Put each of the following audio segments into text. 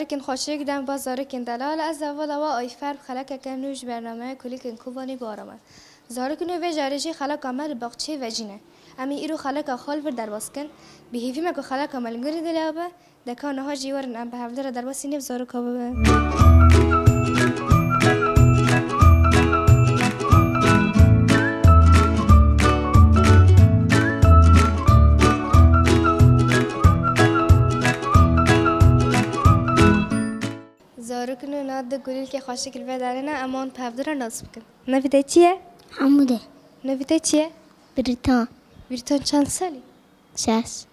کن خوشی کدام بازار کن دلال از اول و آیفر خلاق کنوش برنامه کلی کن کوبانی بارم زار کنه و جارجی خلاق عمل باغچه و جینه امی ایرو خلاق خال ور در باز کن بهیفی مکو خلاق عمل گری دلیابه دکانه ها جیورن ام به هفته در باز سینف زار کابه زارکنه ناد گلیل که خوشی کل بداره نه امان پفدر نصب کن نویده چیه؟ حموده نویده چیه؟ بریتان بریتان چند سالی؟ شش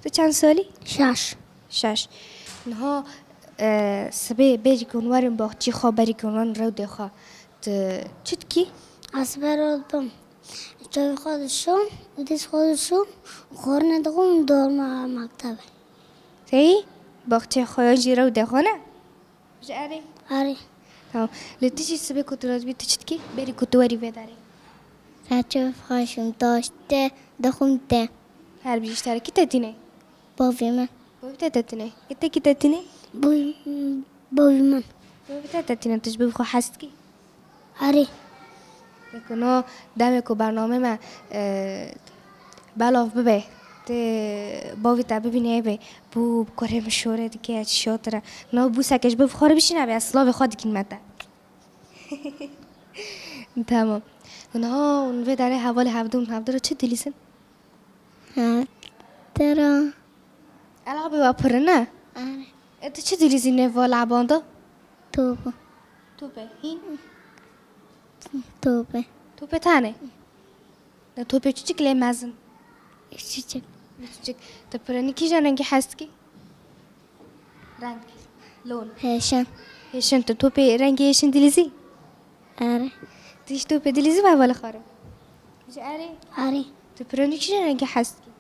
تو چند سالی؟ شش شش نها سبه بیجی کنوارم با چی خبری کنن رو دخوا چت کی؟ اسبرود بم جای خودشون دیس خودشون خور ندارم دارم مکتبه تی؟ باغچه خواهی رو دخوانه؟ جاری؟ آره تمام لطیشی سبه کترات بیت چت کی؟ بری کتواری بداری سچه خواهشون داشته دخونده هر بیشتر کی تدینه؟ باوی من باوی تدینه ایت کی تدینه؟ باوی من باوی تدینه تجربه خو حست کی؟ آره لکنه دم کو برنامه ما بالاف ببه ت باوی تا ببینه به بو کره مشوره دیگه شاطره نه بو سکش بخوره بشینه به اصلا بخواد کین مته تمام نه اون و داره حوالی هفته رو چه دلیسن؟ ترا العابی واپره نه؟ آره ات چه دلیسی نه والعبانده؟ توبه توپه هین؟ توبه تانه؟ نه توپه چی کلی مزن؟ چیچک چیچک تپرانی کی جاننگی هست کی؟ رنگ لون هشم هشن توپه رنگی هشن دلیسی؟ آره دیش توپه دلیسی با بالا خاره؟ جاری؟ آره تپرانی کی جاننگی هست کی؟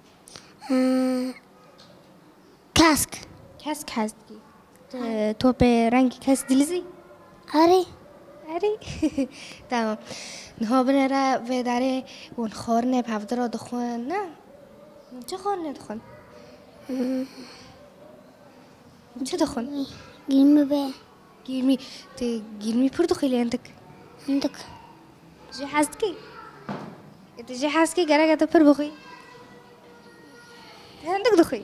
کاسک کس هست کی؟ توپه رنگی کس دلیسی؟ آره آره تمام نه بنره و داره اون خورنه پفدر را دخون نه چه خورنه دخون چه دخون گیرمی به گیرمی تی گیرمی پر دخیلی عندك جي حاسكي انت جي حاسكي قرقة تبر بخي عندك دخي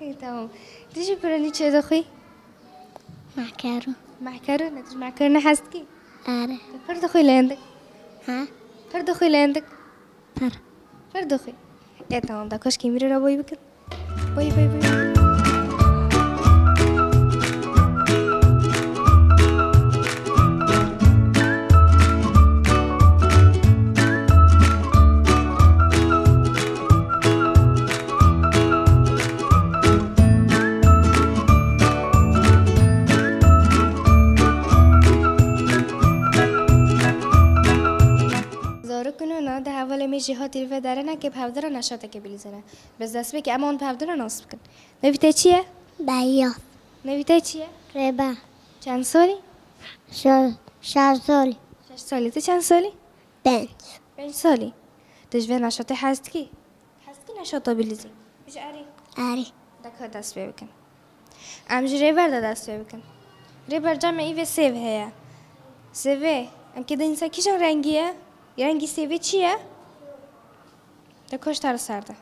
اي تمام تيجي براني چه دخي معكرو نتج معكرو حاسكي آره پر دخي عندك ها پر دخي عندك پر پر دخي اي تمام دا كوش كيميري را باي بكن باي می جهاتی رو داره نه که پودر نشاته که بلیزنه بس دست بگی اما اون پودر نصب کن نویته چیه؟ بیاف نویته چیه؟ ربا چند سالی؟ 6 سالی 6 سالی تو چند سالی؟ 5 سالی تجوه نشاته هست کی؟ نشاته بلیزی بجه آره دکا دست بکن امج ریبر دا دست بکن ریبر جمع ایوه سیو هیا سیوه ام که دینسا کیشان رنگیه؟ رنگی سیوه چیه؟ دکاش تر سرده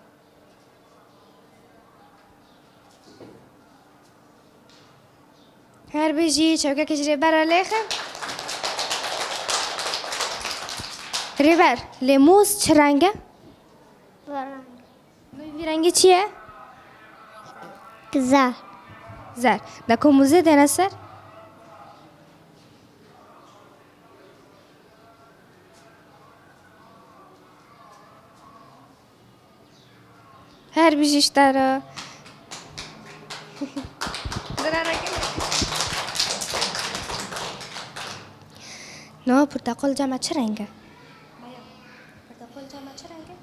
هر بیجی چوکه کش ریبر علیخم ریبر لیموز چه رنگه؟ نوی رنگی چیه؟ زر دکو موزه دینه سر؟ هر بیجیش داره نه پرتقال جمع چه رنگه؟ پرتقال جمع چه رنگه؟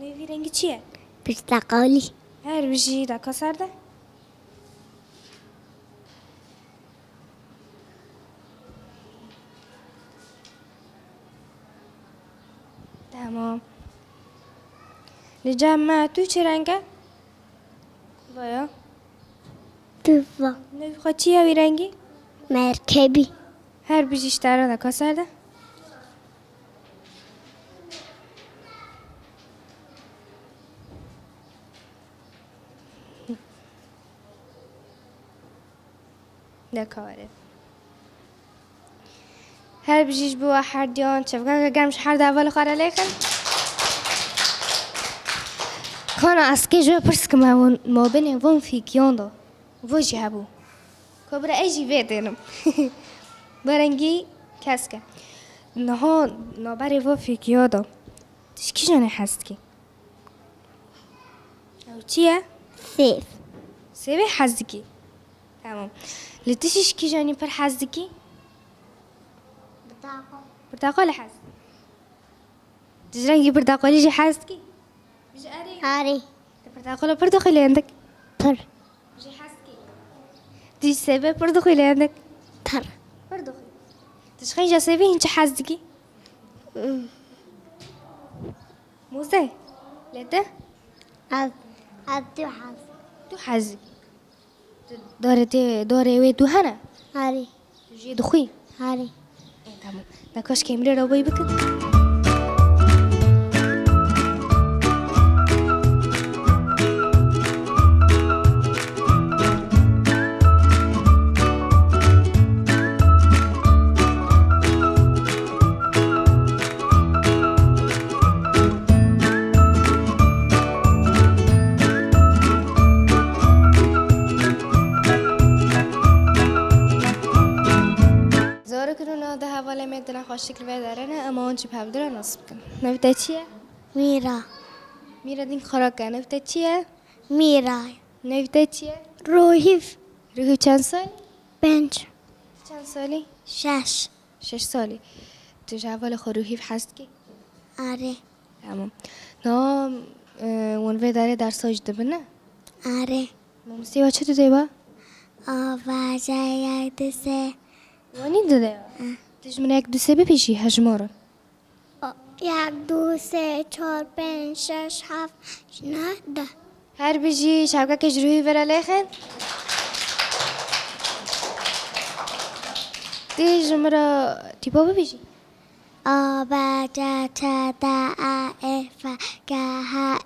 نوی رنگی چیه؟ پرتقالی هر بیجی دکا سرده؟ تمام لجمع تو چه رنگه؟ بایا توفا نوی خود چیه وی رنگی؟ مرکبی هر بیشتر ترا دکا سرده؟ دکاره هر بیش بوا هر دیان چفگا گرمش هر داول خاره لیکن کانا اسکی جو پرس که ما بینه وون فیکیان دو وجی هبو کبر ایجی ویدنم برنگی کس که نه نبری و فیکیا دو تشکی جانه هست کی او چیه سیف سیبه هست کی تمام لتشش کی جانی پر هست کی برتقال هست تجرنگی برتقالی جی هست کی بيجي آری برتقال برتقالي عندك تر بيجي هست کی تيجي سيبه برتقالي عندك تر برتقالي تشخين جا سيبه هنش هست کی موزه لده از دو حز تو حزي داره وی تو هنه آری تجي دخوي آری تمام نکاش کمیره رو بایی بکن دلم خوش شکل داره نه اما آنچه به داره نصب کن نویته چیه؟ میرا میره دین خراک کنه نویته چیه؟ میرا نویته چیه؟ روحیف روحی چند سال؟ 5 چند سالی؟ 6 6 سالی تو جوال خود روحیف هست کی؟ آره تمام نه ونوی داره در ساج دبنه؟ آره ممسی و چه تو دیبا؟ آواجه یک دسته وانی داده تجمن یک دو سه بپیشی هجمارن 1 2 3 4 5 6 7 9 10 هر بیجی شبکه کش روحی وره لیخن تجمرا تیپا بپیشی آواجه چه دا افا که ها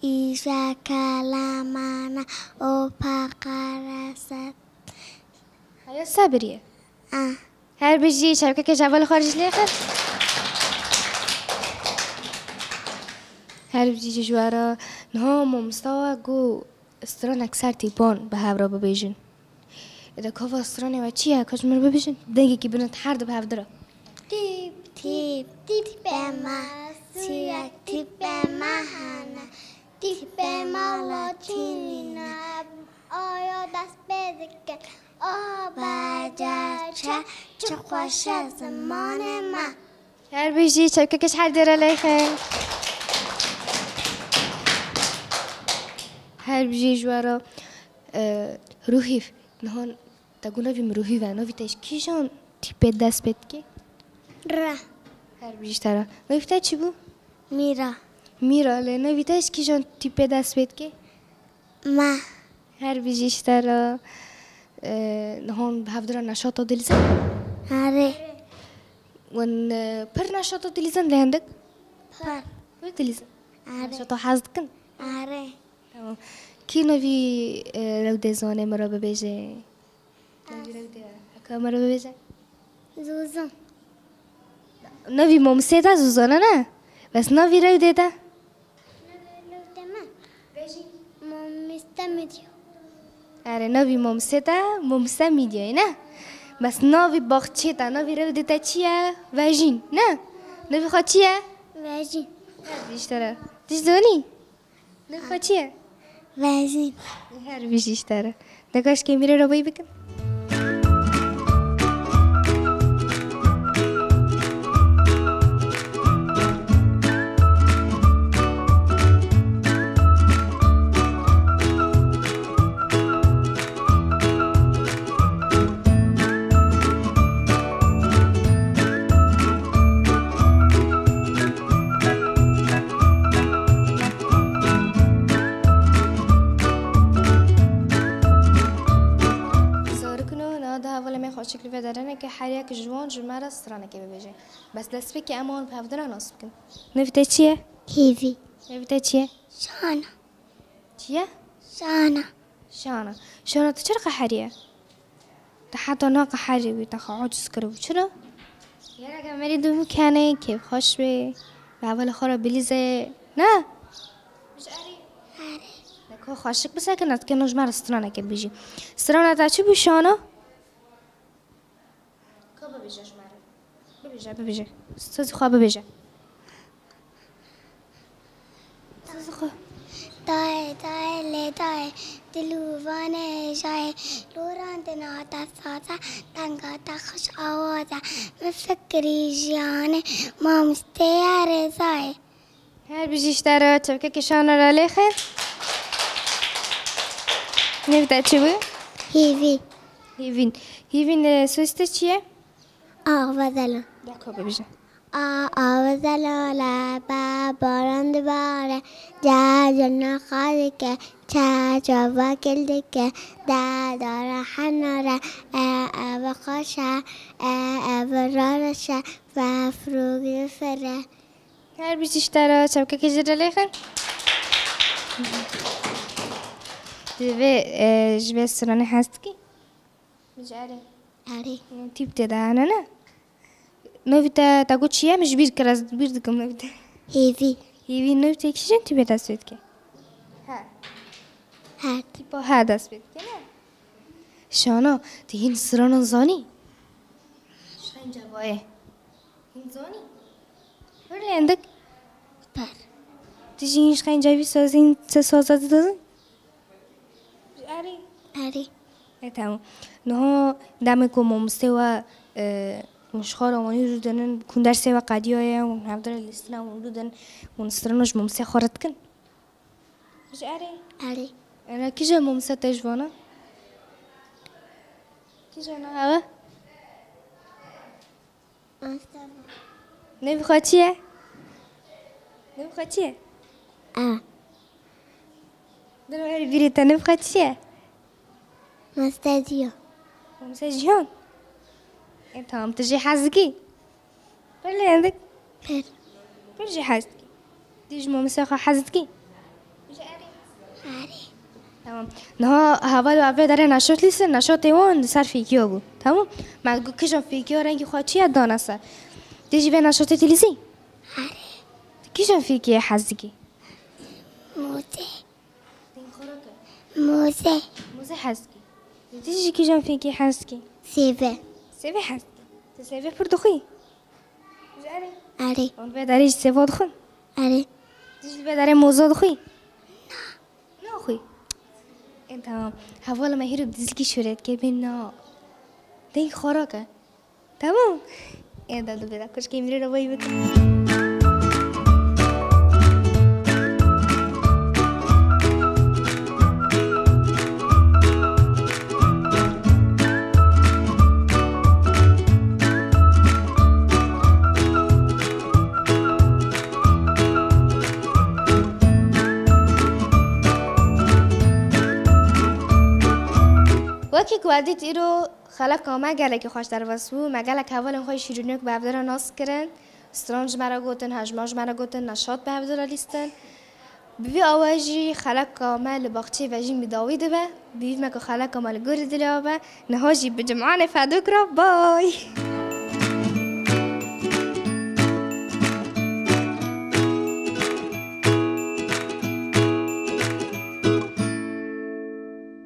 ایشا کلمانه او پاقرست هیا صبریه هر بیجی شبکه کش اول خارج لیخن هر بیجی جوارا نه مستوى جو استران اکثر تیپان به هفرا ببیجن اذا کاف استرانه و چیه کاش مر ببیجن دنگی که بنت هر به هفدرا تیپ تیپ تیپ ما سیک تیپ ما هنه تیپ ما لاتینه آیا دست بزکن آواجه چه خوش زمان ما هر بیجی شبکه کش هر دیره لیخن هر بیجی جوارا روحیف نهان تقولنا في مروحي وانا في تاش كيشان تيبت دست بيت كي را هر بیش ترا نویته چی بو؟ میرا میرا لی نویتهش کیشان تیپه دست بید که؟ ما هر بیشتر ترا نهان به هفدرا نشاطا دلیزن آره ون پر نشاطا دلیزن لهندک؟ پر پر دلیزن آره نشاطا حزد کن؟ آره تمام کی نوی روده زانه مرا ببیجه؟ نوی روده اکا مرا ببیجه؟ زوزان نوی ممسه تا زوزانه نه؟ بس نوی روده تا؟ آره نوی ممسه تا ممسه میدیه نه؟ بس نوی باغچه تا نوی روده تا چیه؟ وجین نه؟ نوی خواه چیه؟ وزین بیشتره دیش دونی؟ نوی خواه چیه؟ وزین هر بیشتره دکاش که میره رو بایی بکن خلق جوان جمرة سرانة كي ببيجي بس دسبك أمان بهفدنا ناس بكن نفتح چیه؟ هيفي نفتح چیه؟ شانا چیه؟ شانا شانا تو چرا قحریه؟ تا حتی نا قحری بی تا عاجز کرو چرا؟ یعنی اگه مری دو مکنه که خوش به اول خورا بلیزه نه؟ مش آره نکو خوشک بسه که نت که نجمر استرانه که بیجی استرانه تا چی بی شانا؟ که ببیجه جمره ببیجه سازی خواه ببیجه سازی خواه دای لی دای دلوان جای لوران دناتا سازا تنگا تا خوش آوازا مفکری جیانه ما مستیار زای هر بیجیش داره چبکه که شانا را لیخه نفته چی بود؟ هیوین سوسته چیه؟ آوازلو دکا ببیجه آوازلو لبا باران دباره جا جنا خواهده که چا جوا کلده که داره حناره او خوشه او رارشه و فروغی فره هر بیجیش داره چبکه که جره لیخه جبه سرانه هست کی؟ بجاره آره تیب تده نه نویتا تا گو چیه مش بیر کرد بیر دکم نویتا هیوی نویتا کشیدن تیبه دست بید که ها تیپا ها دست بید که نه شانا تی هین سرانه زانی شاین جواه هین زانی بره اندک تیجی هینش خیلی جوی سازین سه سازاتی دازن آره تمام نه دم کوم مستوى مشخار وماني رودن كون درسي وقادية ونحضر الاستنا ورودن ونسترنج ممسي خارتكن مش آره أنا كيجا ممسي تجوانا كيجا أنا هوا نبي خاتيه دلوقتي بيريتا نبي خاتيه مستديو ممسجون انت هم تجي حزقي بلي عندك برجي حزقي تيجي ممسخة حزقي آره تمام نها هوا اول داره نشاط لیست نشاط اون سر فیکیو بود تمام من گو کجا فیکیو رنگی خواهی دانه سر تیجی به نشاط تلیزی آره کجا فیکی حزقي موزه حزقي تيجي كيجان فيكي حاسكي سيفي حاسكي سيفي بردخي آره اون بداريش سيفو دخن آره تيجي بداري موزه دخي نا خي انت هوالا ما هيرو بدزلكي شوريت كي بينا دين خوراكه تمام انت دو بدا كوش كي ميري رو باي بك وقتی قادیت ایرو خلاق مگله که خوش در واسو مگله که اول خواهی شیرونیک به افدار ناس کردن استرانج مرا گوتن هجماج مرا گوتن نشاط به افدار لیستن بی آوازی خلاق مال باغچه و جیم بداویده به بی مک خلاق مال گوری دلیابه نهاجی بجمعان فدوک را بای